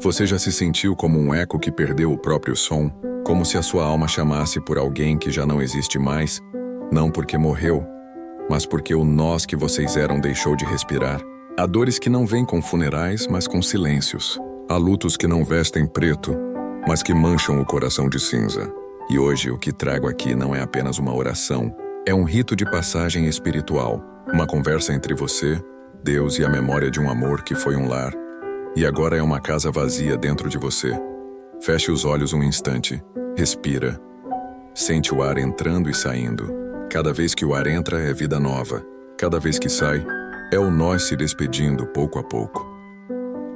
Você já se sentiu como um eco que perdeu o próprio som? Como se a sua alma chamasse por alguém que já não existe mais? Não porque morreu, mas porque o nós que vocês eram deixou de respirar. Há dores que não vêm com funerais, mas com silêncios. Há lutos que não vestem preto, mas que mancham o coração de cinza. E hoje o que trago aqui não é apenas uma oração, é um rito de passagem espiritual, uma conversa entre você, Deus e a memória de um amor que foi um lar. E agora é uma casa vazia dentro de você. Feche os olhos um instante, respira. Sente o ar entrando e saindo. Cada vez que o ar entra é vida nova. Cada vez que sai, é o nós se despedindo pouco a pouco.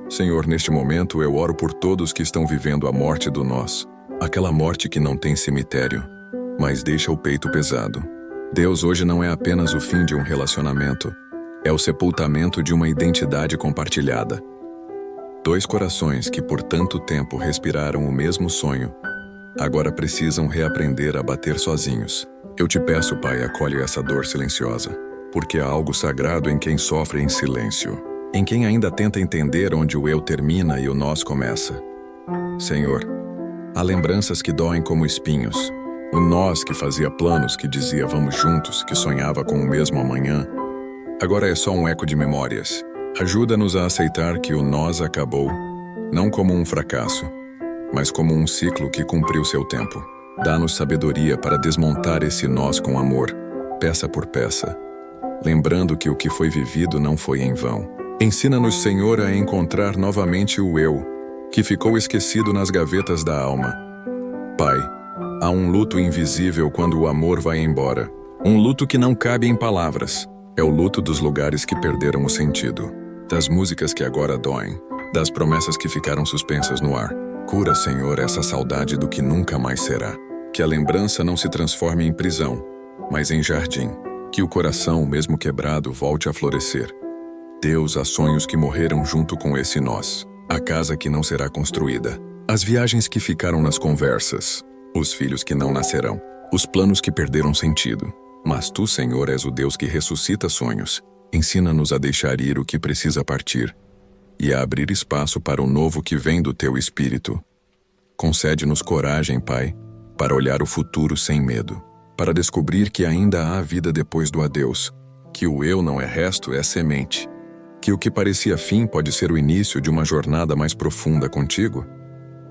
Senhor, neste momento eu oro por todos que estão vivendo a morte do nós. Aquela morte que não tem cemitério, mas deixa o peito pesado. Deus, hoje não é apenas o fim de um relacionamento, é o sepultamento de uma identidade compartilhada. Dois corações que por tanto tempo respiraram o mesmo sonho, agora precisam reaprender a bater sozinhos. Eu te peço, Pai, acolhe essa dor silenciosa, porque há algo sagrado em quem sofre em silêncio, em quem ainda tenta entender onde o eu termina e o nós começa. Senhor, há lembranças que doem como espinhos, o nós que fazia planos, que dizia vamos juntos, que sonhava com o mesmo amanhã, agora é só um eco de memórias. Ajuda-nos a aceitar que o nós acabou, não como um fracasso, mas como um ciclo que cumpriu seu tempo. Dá-nos sabedoria para desmontar esse nós com amor, peça por peça, lembrando que o que foi vivido não foi em vão. Ensina-nos, Senhor, a encontrar novamente o eu, que ficou esquecido nas gavetas da alma. Pai, há um luto invisível quando o amor vai embora, um luto que não cabe em palavras. É o luto dos lugares que perderam o sentido, das músicas que agora doem, das promessas que ficaram suspensas no ar. Cura, Senhor, essa saudade do que nunca mais será. Que a lembrança não se transforme em prisão, mas em jardim. Que o coração, mesmo quebrado, volte a florescer. Deus, há sonhos que morreram junto com esse nós. A casa que não será construída. As viagens que ficaram nas conversas. Os filhos que não nascerão. Os planos que perderam sentido. Mas tu, Senhor, és o Deus que ressuscita sonhos. Ensina-nos a deixar ir o que precisa partir e a abrir espaço para o novo que vem do teu Espírito. Concede-nos coragem, Pai, para olhar o futuro sem medo, para descobrir que ainda há vida depois do adeus, que o eu não é resto, é semente, que o que parecia fim pode ser o início de uma jornada mais profunda contigo.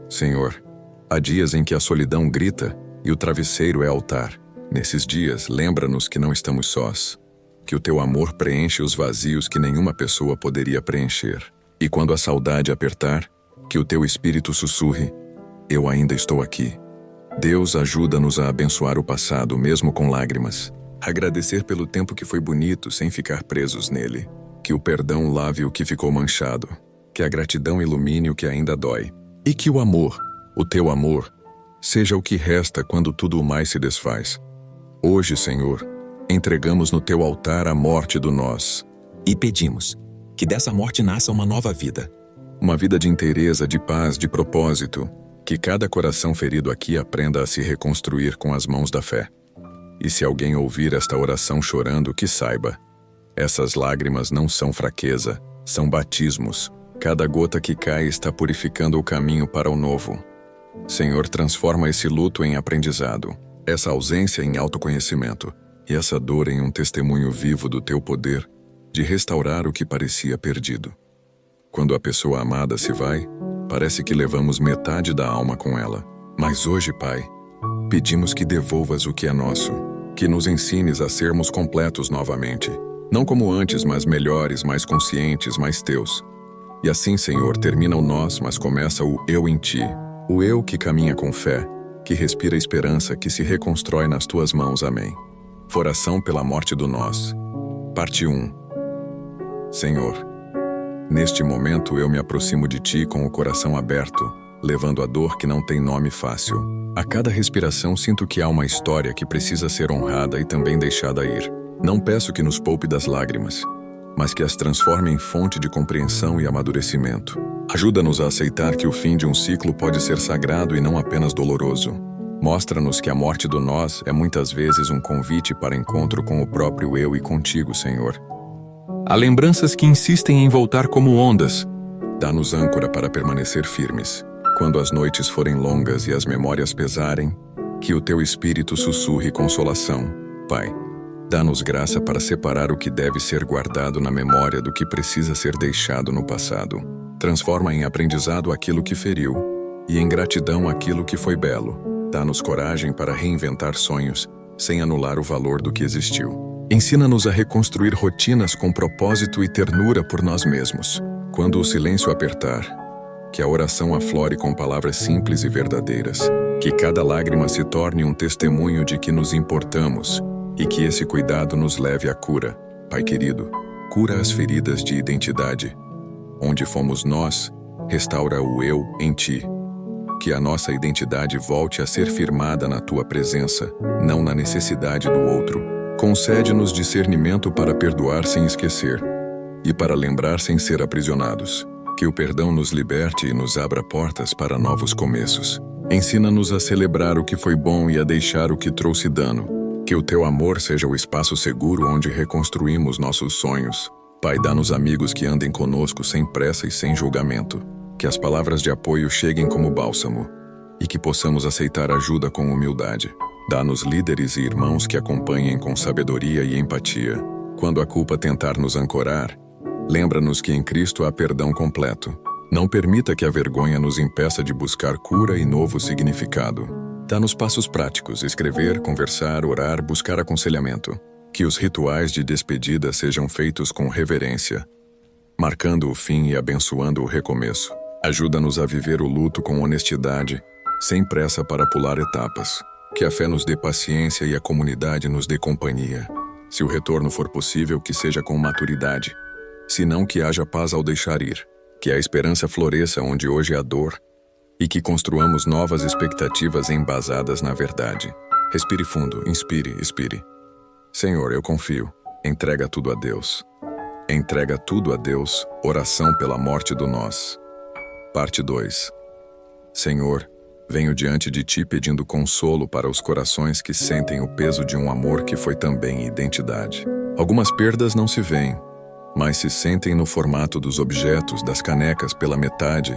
Senhor, há dias em que a solidão grita e o travesseiro é altar. Nesses dias, lembra-nos que não estamos sós, que o teu amor preenche os vazios que nenhuma pessoa poderia preencher. E quando a saudade apertar, que o teu Espírito sussurre, eu ainda estou aqui. Deus, ajuda-nos a abençoar o passado, mesmo com lágrimas. Agradecer pelo tempo que foi bonito, sem ficar presos nele. Que o perdão lave o que ficou manchado. Que a gratidão ilumine o que ainda dói. E que o amor, o teu amor, seja o que resta quando tudo o mais se desfaz. Hoje, Senhor, entregamos no teu altar a morte do nós. E pedimos que dessa morte nasça uma nova vida. Uma vida de inteireza, de paz, de propósito. Que cada coração ferido aqui aprenda a se reconstruir com as mãos da fé. E se alguém ouvir esta oração chorando, que saiba. Essas lágrimas não são fraqueza, são batismos. Cada gota que cai está purificando o caminho para o novo. Senhor, transforma esse luto em aprendizado. Essa ausência em autoconhecimento e essa dor em um testemunho vivo do teu poder de restaurar o que parecia perdido. Quando a pessoa amada se vai, parece que levamos metade da alma com ela. Mas hoje, Pai, pedimos que devolvas o que é nosso, que nos ensines a sermos completos novamente, não como antes, mas melhores, mais conscientes, mais teus. E assim, Senhor, termina o nós, mas começa o eu em ti, o eu que caminha com fé, que respira esperança, que se reconstrói nas tuas mãos. Amém. Oração pela morte do nós. Parte 1. Senhor, neste momento eu me aproximo de ti com o coração aberto, levando a dor que não tem nome fácil. A cada respiração sinto que há uma história que precisa ser honrada e também deixada ir. Não peço que nos poupe das lágrimas, mas que as transforme em fonte de compreensão e amadurecimento. Ajuda-nos a aceitar que o fim de um ciclo pode ser sagrado e não apenas doloroso. Mostra-nos que a morte do nós é muitas vezes um convite para encontro com o próprio eu e contigo, Senhor. Há lembranças que insistem em voltar como ondas, Dá-nos âncora para permanecer firmes. Quando as noites forem longas e as memórias pesarem, que o teu espírito sussurre consolação. Pai, dá-nos graça para separar o que deve ser guardado na memória do que precisa ser deixado no passado. Transforma em aprendizado aquilo que feriu e em gratidão aquilo que foi belo. Dá-nos coragem para reinventar sonhos, sem anular o valor do que existiu. Ensina-nos a reconstruir rotinas com propósito e ternura por nós mesmos. Quando o silêncio apertar, que a oração aflore com palavras simples e verdadeiras. Que cada lágrima se torne um testemunho de que nos importamos e que esse cuidado nos leve à cura. Pai querido, cura as feridas de identidade. Onde fomos nós, restaura o eu em ti. Que a nossa identidade volte a ser firmada na tua presença, não na necessidade do outro. Concede-nos discernimento para perdoar sem esquecer e para lembrar sem ser aprisionados. Que o perdão nos liberte e nos abra portas para novos começos. Ensina-nos a celebrar o que foi bom e a deixar o que trouxe dano. Que o teu amor seja o espaço seguro onde reconstruímos nossos sonhos. Pai, dá-nos amigos que andem conosco sem pressa e sem julgamento. Que as palavras de apoio cheguem como bálsamo e que possamos aceitar ajuda com humildade. Dá-nos líderes e irmãos que acompanhem com sabedoria e empatia. Quando a culpa tentar nos ancorar, lembra-nos que em Cristo há perdão completo. Não permita que a vergonha nos impeça de buscar cura e novo significado. Dá-nos passos práticos: escrever, conversar, orar, buscar aconselhamento. Que os rituais de despedida sejam feitos com reverência, marcando o fim e abençoando o recomeço. Ajuda-nos a viver o luto com honestidade, sem pressa para pular etapas. Que a fé nos dê paciência e a comunidade nos dê companhia. Se o retorno for possível, que seja com maturidade. Se não, que haja paz ao deixar ir. Que a esperança floresça onde hoje há dor e que construamos novas expectativas embasadas na verdade. Respire fundo, inspire, expire. Senhor, eu confio. Entrega tudo a Deus. Entrega tudo a Deus. Oração pela morte do nós. Parte 2. Senhor, venho diante de Ti pedindo consolo para os corações que sentem o peso de um amor que foi também identidade. Algumas perdas não se veem, mas se sentem no formato dos objetos, das canecas pela metade,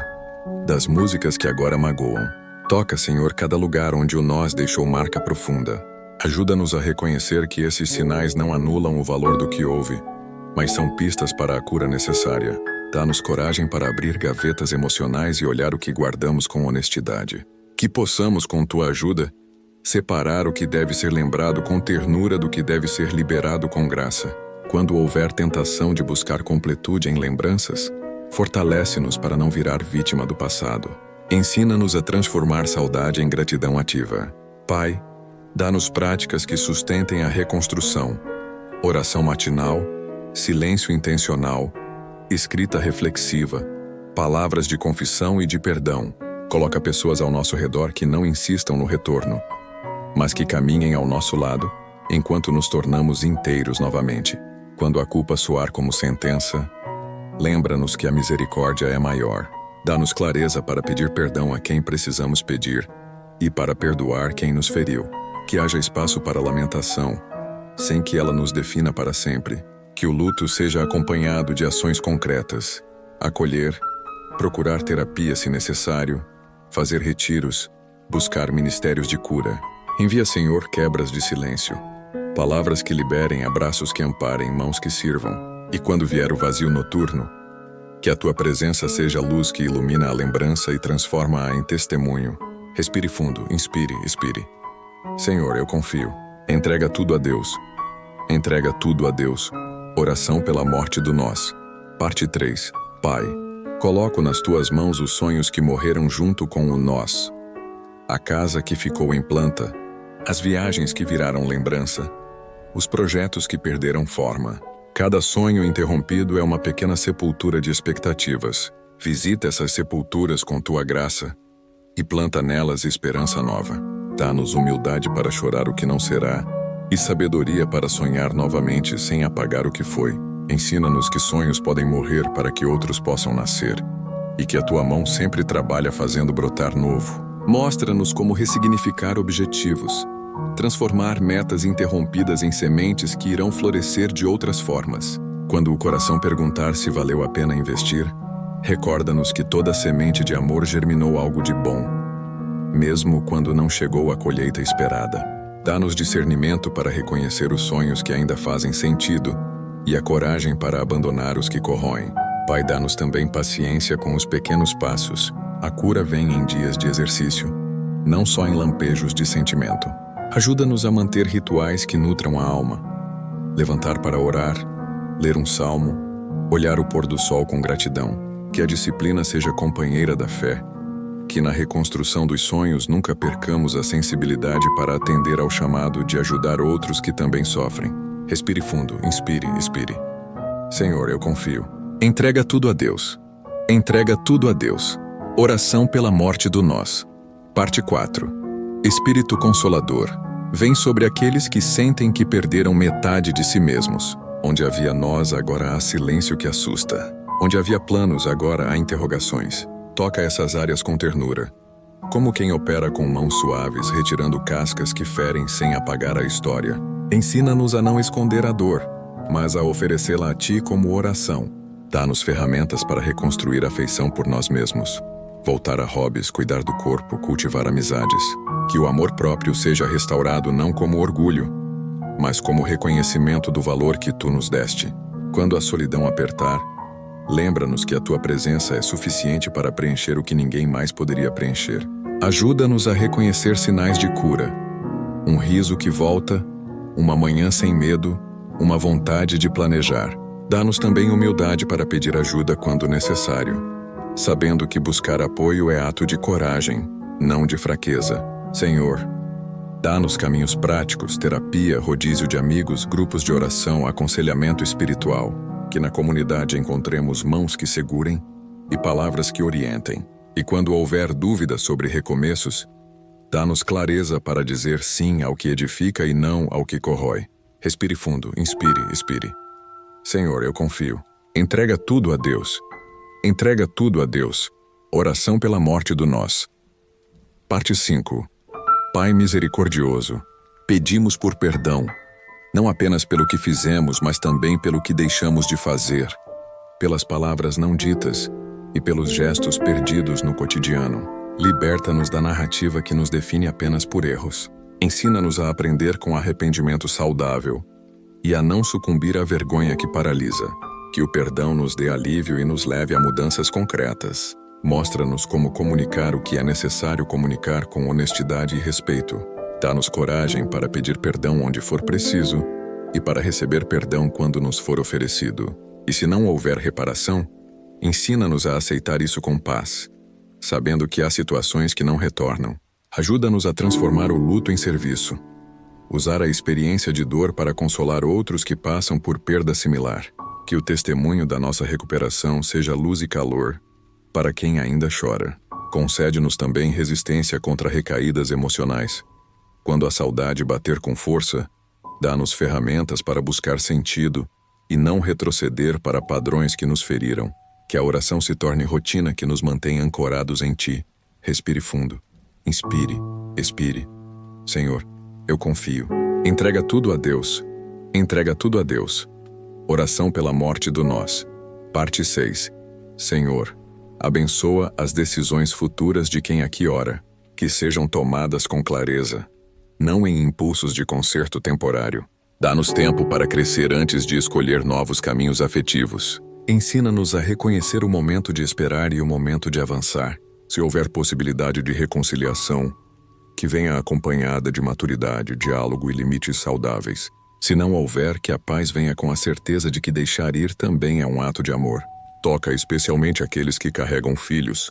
das músicas que agora magoam. Toca, Senhor, cada lugar onde o nós deixou marca profunda. Ajuda-nos a reconhecer que esses sinais não anulam o valor do que houve, mas são pistas para a cura necessária. Dá-nos coragem para abrir gavetas emocionais e olhar o que guardamos com honestidade. Que possamos, com Tua ajuda, separar o que deve ser lembrado com ternura do que deve ser liberado com graça. Quando houver tentação de buscar completude em lembranças, fortalece-nos para não virar vítima do passado. Ensina-nos a transformar saudade em gratidão ativa. Pai, dá-nos práticas que sustentem a reconstrução. Oração matinal, silêncio intencional, escrita reflexiva, palavras de confissão e de perdão. Coloca pessoas ao nosso redor que não insistam no retorno, mas que caminhem ao nosso lado, enquanto nos tornamos inteiros novamente. Quando a culpa soar como sentença, lembra-nos que a misericórdia é maior. Dá-nos clareza para pedir perdão a quem precisamos pedir e para perdoar quem nos feriu. Que haja espaço para lamentação, sem que ela nos defina para sempre. Que o luto seja acompanhado de ações concretas. Acolher, procurar terapia se necessário, fazer retiros, buscar ministérios de cura. Envia, Senhor, quebras de silêncio, palavras que liberem, abraços que amparem, mãos que sirvam. E quando vier o vazio noturno, que a Tua presença seja a luz que ilumina a lembrança e transforma-a em testemunho. Respire fundo, inspire, expire. Senhor, eu confio. Entrega tudo a Deus. Entrega tudo a Deus. Oração pela morte do nós. Parte 3. Pai, coloco nas Tuas mãos os sonhos que morreram junto com o nós. A casa que ficou em planta, as viagens que viraram lembrança, os projetos que perderam forma. Cada sonho interrompido é uma pequena sepultura de expectativas. Visita essas sepulturas com Tua graça e planta nelas esperança nova. Dá-nos humildade para chorar o que não será e sabedoria para sonhar novamente sem apagar o que foi. Ensina-nos que sonhos podem morrer para que outros possam nascer e que a Tua mão sempre trabalha fazendo brotar novo. Mostra-nos como ressignificar objetivos, transformar metas interrompidas em sementes que irão florescer de outras formas. Quando o coração perguntar se valeu a pena investir, Recorda-nos que toda semente de amor germinou algo de bom, mesmo quando não chegou a colheita esperada. Dá-nos discernimento para reconhecer os sonhos que ainda fazem sentido e a coragem para abandonar os que corroem. Pai, dá-nos também paciência com os pequenos passos. A cura vem em dias de exercício, não só em lampejos de sentimento. Ajuda-nos a manter rituais que nutram a alma. Levantar para orar, ler um salmo, olhar o pôr do sol com gratidão. Que a disciplina seja companheira da fé. Que na reconstrução dos sonhos nunca percamos a sensibilidade para atender ao chamado de ajudar outros que também sofrem. Respire fundo, inspire, expire. Senhor, eu confio. Entrega tudo a Deus. Entrega tudo a Deus. Oração pela morte do nós. Parte 4. Espírito Consolador, vem sobre aqueles que sentem que perderam metade de si mesmos. Onde havia nós, agora há silêncio que assusta. Onde havia planos, agora há interrogações. Toca essas áreas com ternura. Como quem opera com mãos suaves, retirando cascas que ferem sem apagar a história. Ensina-nos a não esconder a dor, mas a oferecê-la a Ti como oração. Dá-nos ferramentas para reconstruir a afeição por nós mesmos. Voltar a hobbies, cuidar do corpo, cultivar amizades. Que o amor próprio seja restaurado não como orgulho, mas como reconhecimento do valor que Tu nos deste. Quando a solidão apertar, lembra-nos que a Tua presença é suficiente para preencher o que ninguém mais poderia preencher. Ajuda-nos a reconhecer sinais de cura. Um riso que volta, uma manhã sem medo, uma vontade de planejar. Dá-nos também humildade para pedir ajuda quando necessário, sabendo que buscar apoio é ato de coragem, não de fraqueza. Senhor, dá-nos caminhos práticos, terapia, rodízio de amigos, grupos de oração, aconselhamento espiritual. Que na comunidade encontremos mãos que segurem e palavras que orientem. E quando houver dúvidas sobre recomeços, dá-nos clareza para dizer sim ao que edifica e não ao que corrói. Respire fundo, inspire, expire. Senhor, eu confio. Entrega tudo a Deus. Entrega tudo a Deus. Oração pela morte do nós. Parte 5. Pai misericordioso, pedimos por perdão. Não apenas pelo que fizemos, mas também pelo que deixamos de fazer, pelas palavras não ditas e pelos gestos perdidos no cotidiano. Liberta-nos da narrativa que nos define apenas por erros. Ensina-nos a aprender com arrependimento saudável e a não sucumbir à vergonha que paralisa. Que o perdão nos dê alívio e nos leve a mudanças concretas. Mostra-nos como comunicar o que é necessário comunicar com honestidade e respeito. Dá-nos coragem para pedir perdão onde for preciso e para receber perdão quando nos for oferecido. E se não houver reparação, ensina-nos a aceitar isso com paz, sabendo que há situações que não retornam. Ajuda-nos a transformar o luto em serviço. Usar a experiência de dor para consolar outros que passam por perda similar. Que o testemunho da nossa recuperação seja luz e calor para quem ainda chora. Concede-nos também resistência contra recaídas emocionais. Quando a saudade bater com força, dá-nos ferramentas para buscar sentido e não retroceder para padrões que nos feriram. Que a oração se torne rotina que nos mantenha ancorados em Ti. Respire fundo. Inspire, expire. Senhor, eu confio. Entrega tudo a Deus. Entrega tudo a Deus. Oração pela morte do nós. Parte 6. Senhor, abençoa as decisões futuras de quem aqui ora. Que sejam tomadas com clareza, não em impulsos de conserto temporário. Dá-nos tempo para crescer antes de escolher novos caminhos afetivos. Ensina-nos a reconhecer o momento de esperar e o momento de avançar. Se houver possibilidade de reconciliação, que venha acompanhada de maturidade, diálogo e limites saudáveis. Se não houver, que a paz venha com a certeza de que deixar ir também é um ato de amor. Toca especialmente aqueles que carregam filhos,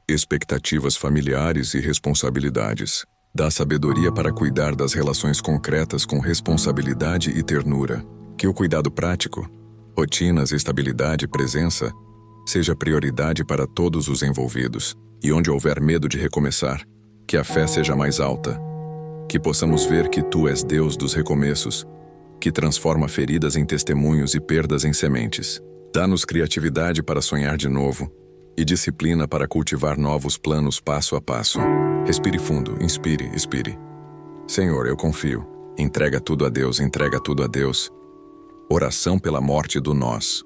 expectativas familiares e responsabilidades. Dá sabedoria para cuidar das relações concretas com responsabilidade e ternura. Que o cuidado prático, rotinas, estabilidade e presença seja prioridade para todos os envolvidos. E onde houver medo de recomeçar, que a fé seja mais alta. Que possamos ver que Tu és Deus dos recomeços, que transforma feridas em testemunhos e perdas em sementes. Dá-nos criatividade para sonhar de novo e disciplina para cultivar novos planos passo a passo. Respire fundo, inspire, expire. Senhor, eu confio. Entrega tudo a Deus, entrega tudo a Deus. Oração pela morte do nós.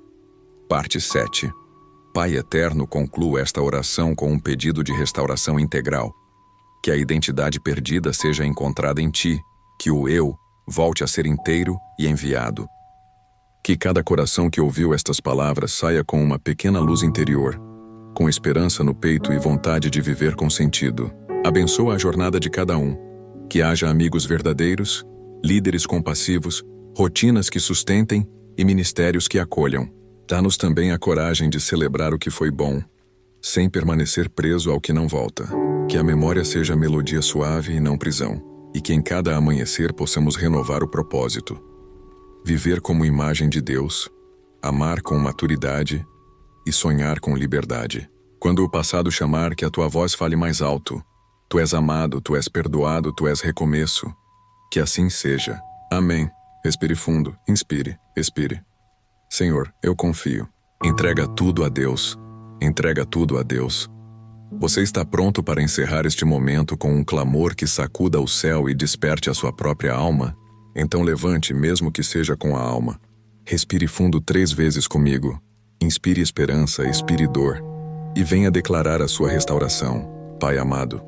Parte 7. Pai eterno, concluo esta oração com um pedido de restauração integral. Que a identidade perdida seja encontrada em Ti, que o eu volte a ser inteiro e enviado. Que cada coração que ouviu estas palavras saia com uma pequena luz interior, com esperança no peito e vontade de viver com sentido. Abençoa a jornada de cada um. Que haja amigos verdadeiros, líderes compassivos, rotinas que sustentem e ministérios que acolham. Dá-nos também a coragem de celebrar o que foi bom, sem permanecer preso ao que não volta. Que a memória seja melodia suave e não prisão, e que em cada amanhecer possamos renovar o propósito. Viver como imagem de Deus, amar com maturidade e sonhar com liberdade. Quando o passado chamar, que a tua voz fale mais alto. Tu és amado, tu és perdoado, tu és recomeço. Que assim seja. Amém. Respire fundo, inspire, expire. Senhor, eu confio. Entrega tudo a Deus. Entrega tudo a Deus. Você está pronto para encerrar este momento com um clamor que sacuda o céu e desperte a sua própria alma? Então levante, mesmo que seja com a alma. Respire fundo 3 vezes comigo. Inspire esperança, expire dor. E venha declarar a sua restauração. Pai amado,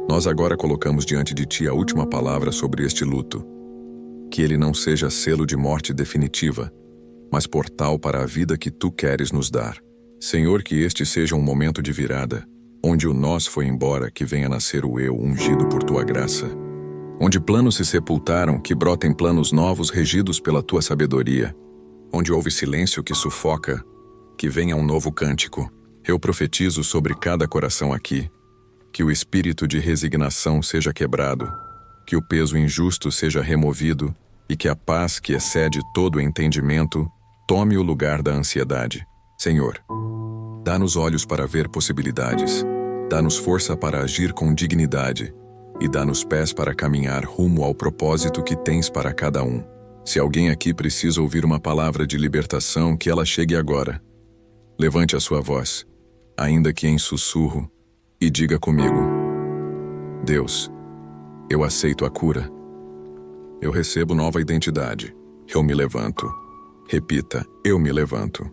nós agora colocamos diante de Ti a última palavra sobre este luto. Que ele não seja selo de morte definitiva, mas portal para a vida que Tu queres nos dar. Senhor, que este seja um momento de virada, onde o nós foi embora, que venha nascer o eu ungido por Tua graça. Onde planos se sepultaram, que brotem planos novos regidos pela Tua sabedoria. Onde houve silêncio que sufoca, que venha um novo cântico. Eu profetizo sobre cada coração aqui, que o espírito de resignação seja quebrado, que o peso injusto seja removido e que a paz que excede todo o entendimento tome o lugar da ansiedade. Senhor, dá-nos olhos para ver possibilidades, dá-nos força para agir com dignidade e dá-nos pés para caminhar rumo ao propósito que tens para cada um. Se alguém aqui precisa ouvir uma palavra de libertação, que ela chegue agora. Levante a sua voz, ainda que em sussurro, e diga comigo: Deus, eu aceito a cura. Eu recebo nova identidade. Eu me levanto. Repita: eu me levanto.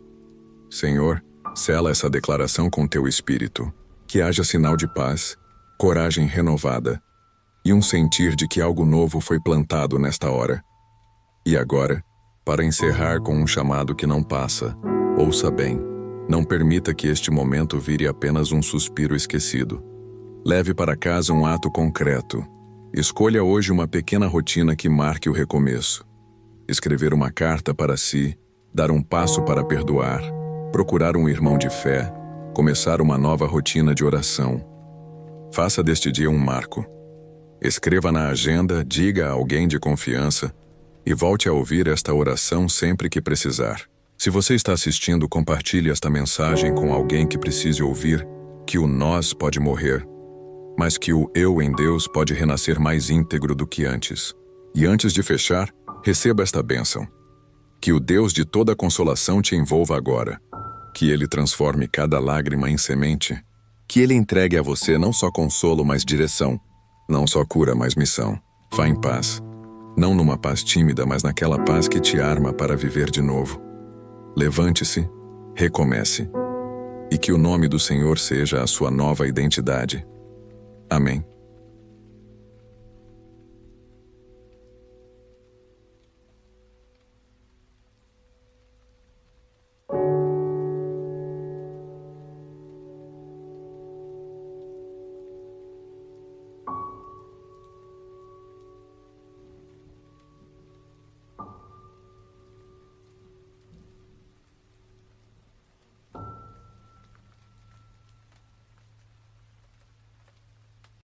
Senhor, sela essa declaração com Teu Espírito. Que haja sinal de paz, coragem renovada e um sentir de que algo novo foi plantado nesta hora. E agora, para encerrar com um chamado que não passa, ouça bem. Não permita que este momento vire apenas um suspiro esquecido. Leve para casa um ato concreto. Escolha hoje uma pequena rotina que marque o recomeço. Escrever uma carta para si, dar um passo para perdoar, procurar um irmão de fé, começar uma nova rotina de oração. Faça deste dia um marco. Escreva na agenda, diga a alguém de confiança e volte a ouvir esta oração sempre que precisar. Se você está assistindo, compartilhe esta mensagem com alguém que precise ouvir que o nós pode morrer, mas que o eu em Deus pode renascer mais íntegro do que antes. E antes de fechar, receba esta bênção. Que o Deus de toda consolação te envolva agora. Que Ele transforme cada lágrima em semente. Que Ele entregue a você não só consolo, mas direção. Não só cura, mas missão. Vá em paz. Não numa paz tímida, mas naquela paz que te arma para viver de novo. Levante-se, recomece, e que o nome do Senhor seja a sua nova identidade. Amém.